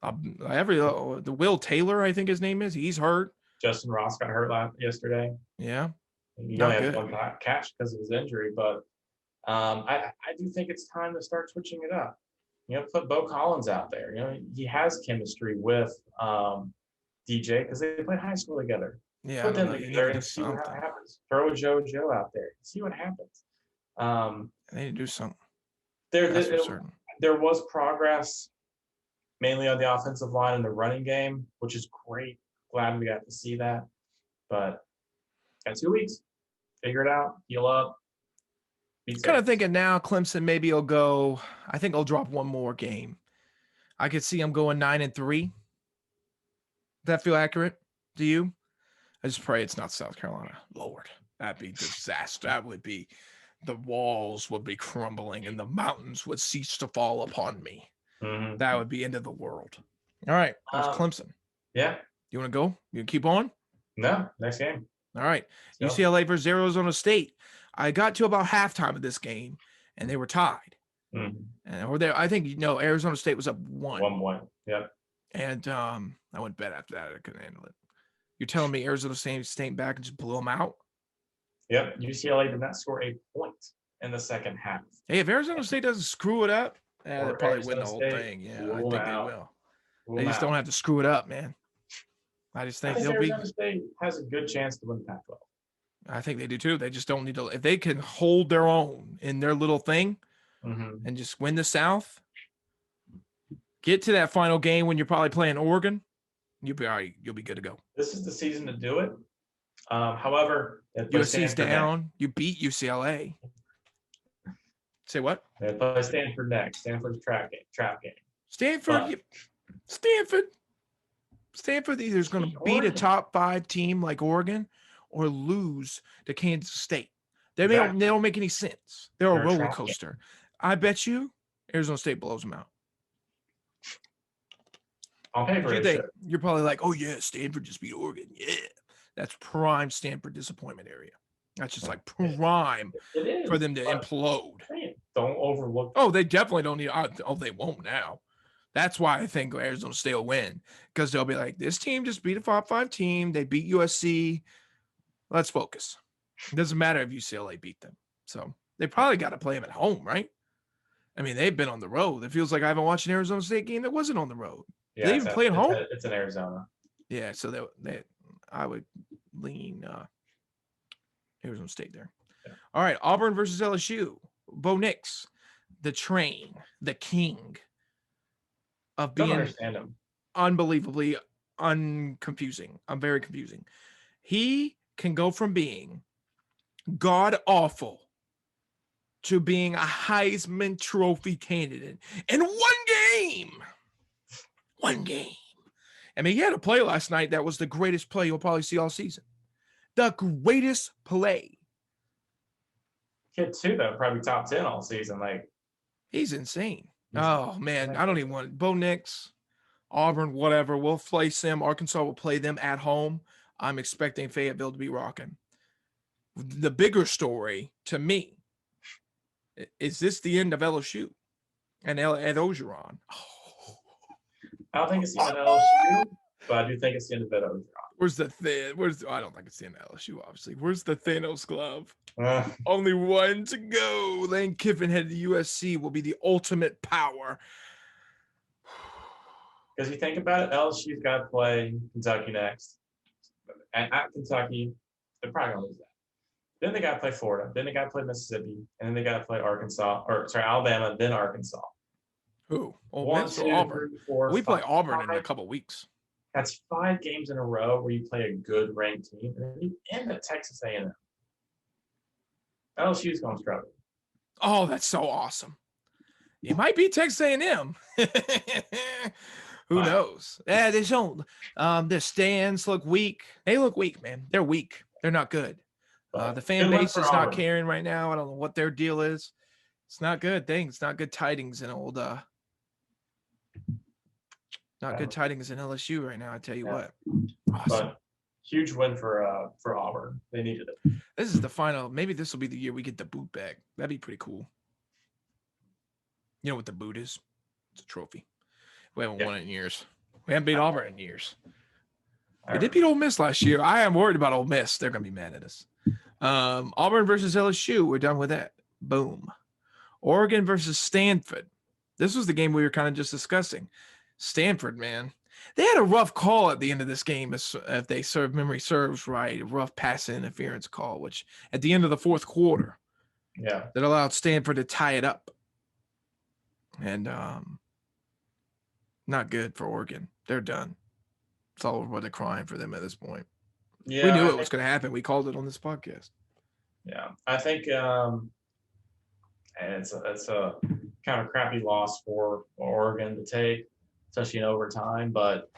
The Will Taylor, I think his name is. He's hurt. Justin Ross got hurt yesterday. Yeah, he only had one catch because of his injury, but I do think it's time to start switching it up. Put Bo Collins out there. He has chemistry with DJ because they played high school together. Yeah, put them together and see what happens. Throw a Joe out there, see what happens. They need to do something. There was progress, mainly on the offensive line and the running game, which is great. glad we got to see that. But got 2 weeks. Figure it out. Heal up. Be Kind safe. of thinking now Clemson maybe will go. I think I'll drop one more game. I could see them going 9-3. Does that feel accurate to you? I just pray it's not South Carolina. Lord, that'd be disaster. That would be, the walls would be crumbling and the mountains would cease to fall upon me. Mm-hmm. That would be end of the world. All right, there's Clemson. Yeah. You want to go? You keep on? No, next game. All right. So. UCLA versus Arizona State. I got to about halftime of this game, and they were tied. Mm-hmm. And I think Arizona State was up 1. 1-1. Yep. And I went bed after that. I couldn't handle it. You're telling me Arizona State stayed back and just blew them out? Yep. UCLA did not score a point in the second half. Hey, if Arizona State doesn't screw it up, they'll probably win the whole State thing. Yeah, I think they will. They just don't have to screw it up, man. I just think they'll Arizona State has a good chance to win the Pac-12. I think they do too. They just don't need to. If they can hold their own in their little thing and just win the South, get to that final game when you're probably playing Oregon, you'll be all right. You'll be good to go. This is the season to do it. However, USC's down. You beat UCLA. Say what? They play Stanford next. Stanford's trap game. Stanford either is going to beat a top 5 team like Oregon or lose to Kansas State. They don't make any sense. They're a roller coaster. I bet you Arizona State blows them out. On paper, you're probably like, oh yeah, Stanford just beat Oregon. Yeah, that's prime Stanford disappointment area. That's just like prime for them to implode. Don't overlook. Oh, they definitely don't need. Oh, they won't now. That's why I think Arizona State will win, because they'll be like, this team just beat a top 5 team. They beat USC. Let's focus. It doesn't matter if UCLA beat them. So they probably got to play them at home, right? I mean, they've been on the road. It feels like I haven't watched an Arizona State game that wasn't on the road. Yeah, they even play at home? It's in Arizona. Yeah, so I would lean Arizona State there. Yeah. All right, Auburn versus LSU. Bo Nix, the train, the king of being unbelievably unconfusing. I'm very confusing. He can go from being god awful to being a Heisman Trophy candidate in one game. One game. I mean, he had a play last night that was the greatest play you'll probably see all season. The greatest play. Kid too, though, probably top 10 all season. Like, he's insane. Oh man, I don't even want Bo Nix, Auburn, whatever. We'll place them. Arkansas will play them at home. I'm expecting Fayetteville to be rocking. The bigger story to me is this the end of LSU and Ogeron. I don't think it's the end of LSU, but I do think it's the end of Ogeron. I don't think it's the end of LSU, obviously. Where's the Thanos glove? Only one to go. Lane Kiffin headed to USC will be the ultimate power. Because you think about it, LSU's got to play Kentucky next. And at Kentucky, they're probably going to lose that. Then they got to play Florida. Then they got to play Mississippi. And then they got to play Alabama, then Arkansas. Who? Auburn. 3, 4, we 5, play Auburn 5. in a couple of weeks. That's 5 games in a row where you play a good ranked team, and then you end at Texas A&M. LSU's going to struggle. Oh, that's so awesome! It might be Texas A&M. Who knows? Yeah, they don't. Their stands look weak. They look weak, man. They're weak. They're not good. The fan base is not caring right now. I don't know what their deal is. It's not good things. It's not good tidings in old. Not good tidings in LSU right now. I tell you what. Awesome. But huge win for Auburn. They needed it. This is the final. Maybe this will be the year we get the boot back. That'd be pretty cool. You know what the boot is? It's a trophy. We haven't won it in years. We haven't beat Auburn in years. We did beat Ole Miss last year. I am worried about Ole Miss. They're going to be mad at us. Auburn versus LSU. We're done with that. Boom. Oregon versus Stanford. This was the game we were kind of just discussing. Stanford, man. They had a rough call at the end of this game, if they memory serves right, a rough pass interference call, which at the end of the fourth quarter, that allowed Stanford to tie it up. And not good for Oregon. They're done. It's all over the crying for them at this point. Yeah, We knew I it think, was going to happen. We called it on this podcast. yeah, I think it's a kind of crappy loss for Oregon to take, especially in overtime. But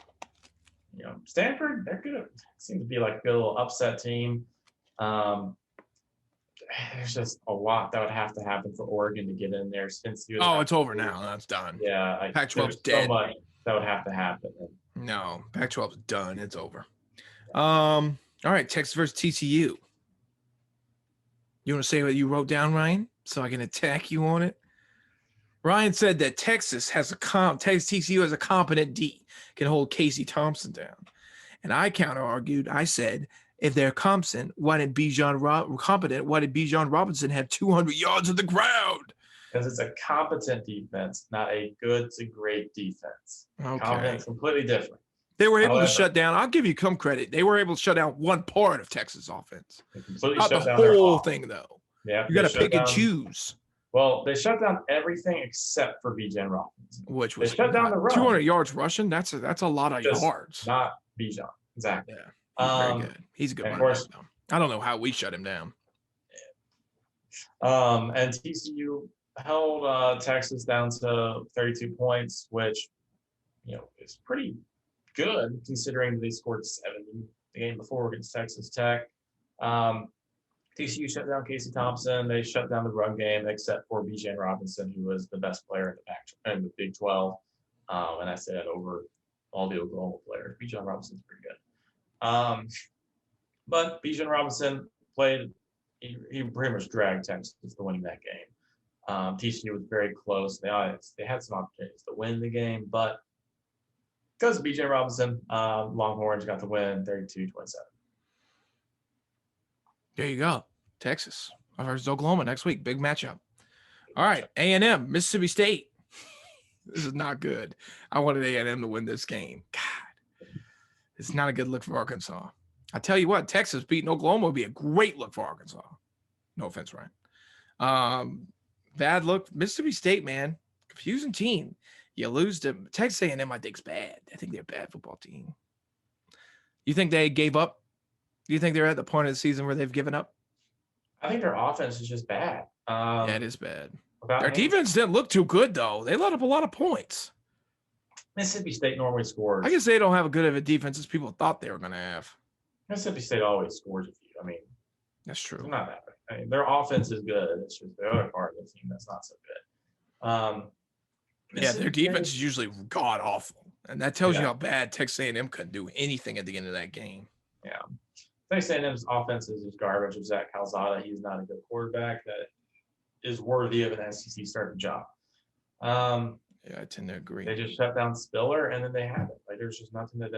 Stanford, they're good. Seem to be like a good little upset team. Um, there's just a lot that would have to happen for Oregon to get in there. Since you would Oh, have it's over now. That's done. yeah, Pac-12's there's so dead. much that would have to happen. No, Pac-12's done. It's over. All right, Texas versus TCU. You want to say what you wrote down, Ryan, so I can attack you on it? Ryan said that Texas TCU has a competent D, can hold Casey Thompson down. And I counter-argued. I said, if they're competent, why did Bijan Robinson have 200 yards of the ground? Because it's a competent defense, not a good to great defense. Okay. Competent's completely different. They were able to shut down. I'll give you some credit. They were able to shut down one part of Texas offense. Not the whole thing, though. Yeah, you got to pick and choose. Well, they shut down everything except for Bijan Robinson. Which was they shut down the run. 200 yards rushing. That's a lot of yards. Not Bijan. Exactly. Yeah, he's very good. He's a good running back, though. I don't know how we shut him down. And TCU held Texas down to 32 points, which is pretty good considering they scored 70 the game before against Texas Tech. TCU shut down Casey Thompson. They shut down the run game except for Bijan Robinson, who was the best player in the Big 12. And I said over all the Oklahoma players, Bijan Robinson's pretty good. But Bijan Robinson played. He pretty much dragged Texas to winning that game. TCU was very close. They had some opportunities to win the game, but because of Bijan Robinson, Longhorns got the win 32-27. There you go. Texas versus Oklahoma next week. Big matchup. All right. A&M, Mississippi State. This is not good. I wanted A&M to win this game. God, it's not a good look for Arkansas. I tell you what, Texas beating Oklahoma would be a great look for Arkansas. No offense, Ryan. Bad look. Mississippi State, man. Confusing team. You lose to Texas A&M, I think, is bad. I think they're a bad football team. You think they gave up? Do you think they're at the point of the season where they've given up? I think their offense is just bad. Yeah, it is bad. Their defense didn't look too good, though. They let up a lot of points. Mississippi State normally scores. I guess they don't have as good of a defense as people thought they were going to have. Mississippi State always scores with you. I mean, that's true. It's not that bad. I mean, their offense is good. It's just the other part of the team that's not so good. Yeah, their defense is usually god awful, and that tells you how bad Texas A&M couldn't do anything at the end of that game. Yeah, Texas A&M's offense is just garbage. With Zach Calzada, he's not a good quarterback that is worthy of an SEC starting job. Yeah, I tend to agree. They just shut down Spiller, and then they have it. Like there's just nothing that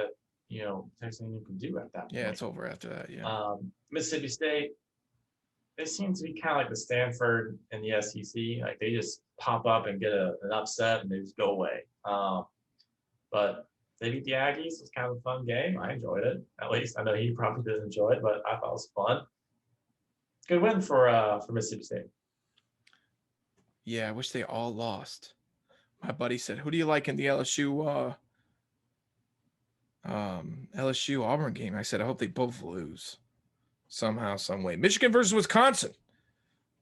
Texas A&M can do at that point. Yeah, it's over after that. Yeah. Mississippi State, they seem to be kind of like the Stanford in the SEC. Like they just pop up and get an upset, and they just go away. But they beat the Aggies. It's kind of a fun game. I enjoyed it. At least I know he probably didn't enjoy it, but I thought it was fun. Good win for Mississippi State. Yeah, I wish they all lost. My buddy said, "Who do you like in the LSU Auburn game?" I said, "I hope they both lose somehow, some way." Michigan versus Wisconsin.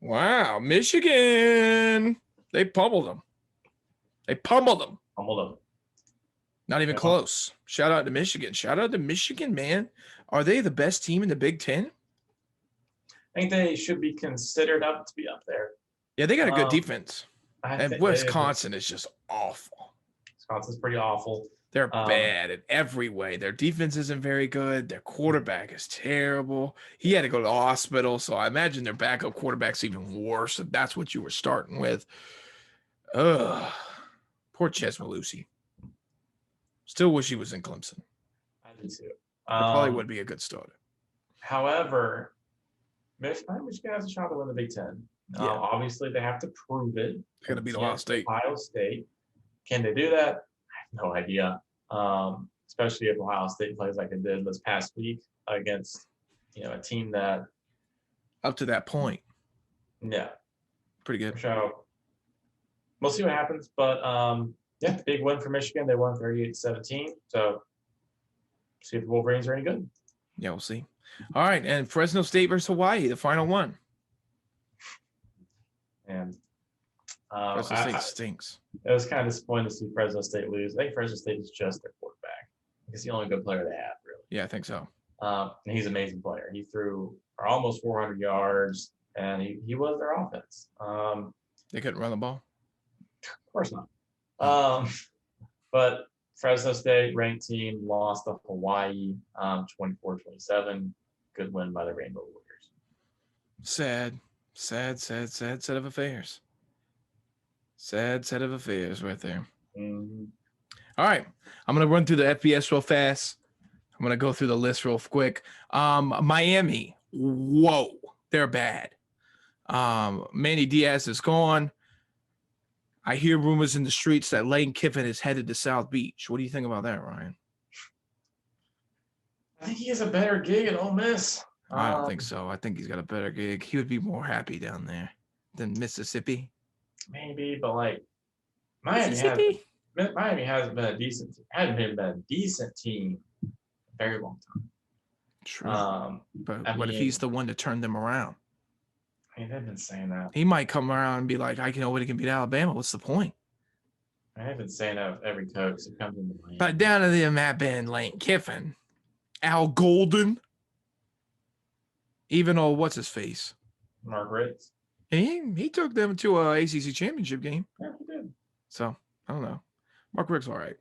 Wow, Michigan! They pummeled them. Not even close. Shout out to Michigan. Man. Are they the best team in the Big Ten? I think they should be considered up to be up there. Yeah, they got a good defense. And Wisconsin is just awful. Wisconsin's pretty awful. They're bad in every way. Their defense isn't very good. Their quarterback is terrible. He had to go to the hospital, so I imagine their backup quarterback's even worse if that's what you were starting with. Ugh. Poor Ches Malusi. Still wish he was in Clemson. I do too. Probably would be a good starter. However, Michigan has a shot to win the Big Ten. Yeah. Obviously, they have to prove it. They're going to beat Ohio State. Can they do that? I have no idea. Especially if Ohio State plays like it did this past week against, a team that up to that point. Yeah. Pretty good. So we'll see what happens. But big win for Michigan. They won 38-17. So see if the Wolverines are any good. Yeah, we'll see. All right, and Fresno State versus Hawaii, the final one. And Fresno State stinks. it was kind of disappointing to see Fresno State lose. I think Fresno State is just their quarterback. He's the only good player they have, really. Yeah, I think so. And he's an amazing player. He threw for almost 400 yards, and he was their offense. They couldn't run the ball? Of course not. But Fresno State, ranked team, lost to Hawaii 24-27. Good win by the Rainbow Warriors. Sad set of affairs. Sad set of affairs right there. Mm-hmm. All right, I'm going to run through the FBS real fast. I'm going to go through the list real quick. Miami, whoa, they're bad. Manny Diaz is gone. I hear rumors in the streets that Lane Kiffin is headed to South Beach. What do you think about that, Ryan? I think he has a better gig at Ole Miss. I don't think so. I think he's got a better gig. He would be more happy down there than Mississippi. Maybe, but like Miami hasn't been a decent team in a very long time. True. But what if he's the one to turn them around? I mean, they've been saying that. He might come around and be like, I know what can beat Alabama. What's the point? I've been saying that with every coach that comes into Miami. But down to the map end, Lane Kiffin, Al Golden, even old what's his face, Mark Ritz. He took them to a ACC championship game. Yeah, he did. So I don't know. Mark Rick's all right.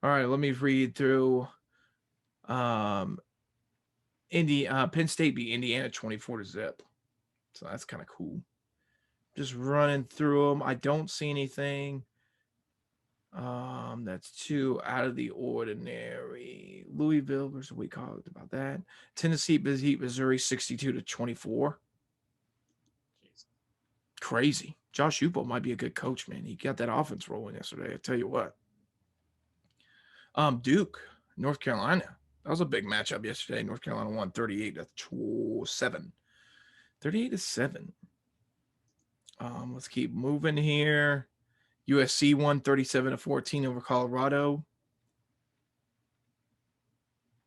All right, let me read through. Penn State beat Indiana 24-0. So that's kind of cool. Just running through them. I don't see anything that's too out of the ordinary. Louisville versus we call it about that. Tennessee beat Missouri 62-24. Crazy. Josh Heupel might be a good coach, man. He got that offense rolling yesterday. I tell you what. Duke, North Carolina. That was a big matchup yesterday. North Carolina won 38-7. 38-7. Let's keep moving here. USC won 37-14 over Colorado.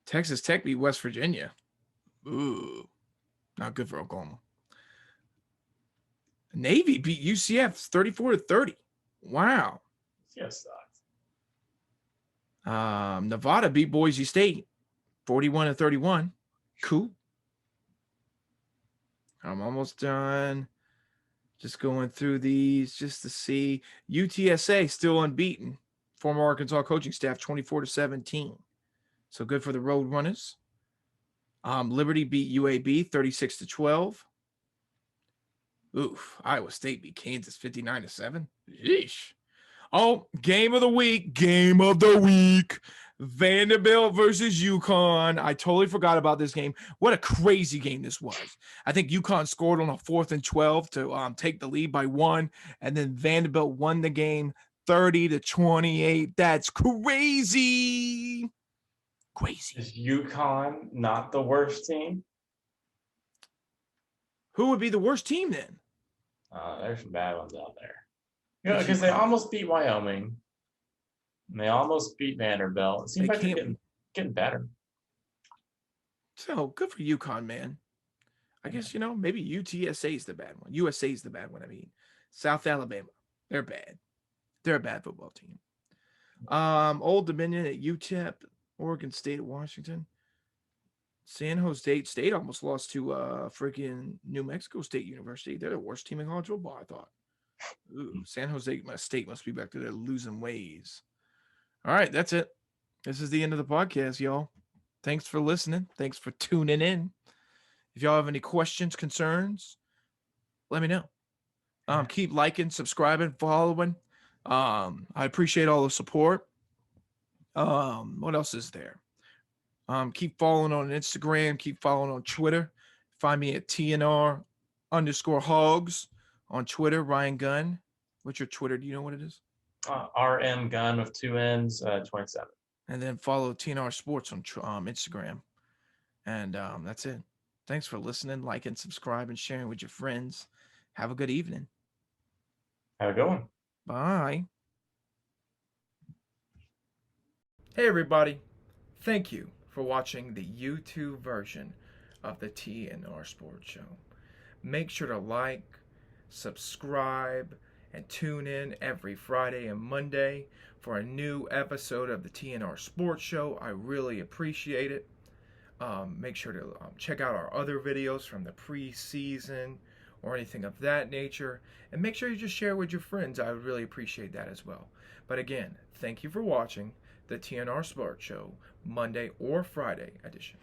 Texas Tech beat West Virginia. Ooh, not good for Oklahoma. Navy beat UCF 34-30. Wow. UCF sucks. Nevada beat Boise State 41-31. Cool. I'm almost done. Just going through these just to see. UTSA still unbeaten. Former Arkansas coaching staff 24-17. So good for the Road Runners. Liberty beat UAB 36-12. Oof. Iowa State beat Kansas 59-7. Yeesh. Oh, game of the week. Vanderbilt versus UConn. I totally forgot about this game. What a crazy game this was. I think UConn scored on a 4th and 12 to take the lead by 1, and then Vanderbilt won the game 30-28. That's crazy. Crazy. Is UConn not the worst team? Who would be the worst team then? There's some bad ones out there. Yeah, because they almost beat Wyoming. And they almost beat Vanderbilt. It seems like they're getting better. So good for UConn, man. I guess, maybe UTSA is the bad one. USA is the bad one. I mean, South Alabama, they're bad. They're a bad football team. Old Dominion at UTEP, Oregon State at Washington. San Jose State almost lost to freaking New Mexico State University. They're the worst team in college football, I thought. Ooh, San Jose State must be back to their losing ways. All right, that's it. This is the end of the podcast, y'all. Thanks for listening. Thanks for tuning in. If y'all have any questions, concerns, let me know. Keep liking, subscribing, following. I appreciate all the support. What else is there? Keep following on Instagram. Keep following on Twitter. Find me at TNR_hogs on Twitter. Ryan Gunn. What's your Twitter? Do you know what it is? RM Gunn with 2 N's, 27. And then follow TNR Sports on Instagram. And that's it. Thanks for listening, liking, subscribing, sharing with your friends. Have a good evening. Have a good one. Bye. Hey, everybody. Thank you for watching the YouTube version of the TNR Sports Show. Make sure to like, subscribe, and tune in every Friday and Monday for a new episode of the TNR Sports Show. I really appreciate it. Make sure to check out our other videos from the preseason or anything of that nature. And make sure you just share with your friends. I would really appreciate that as well. But again, thank you for watching the TNR Sports Show, Monday or Friday edition.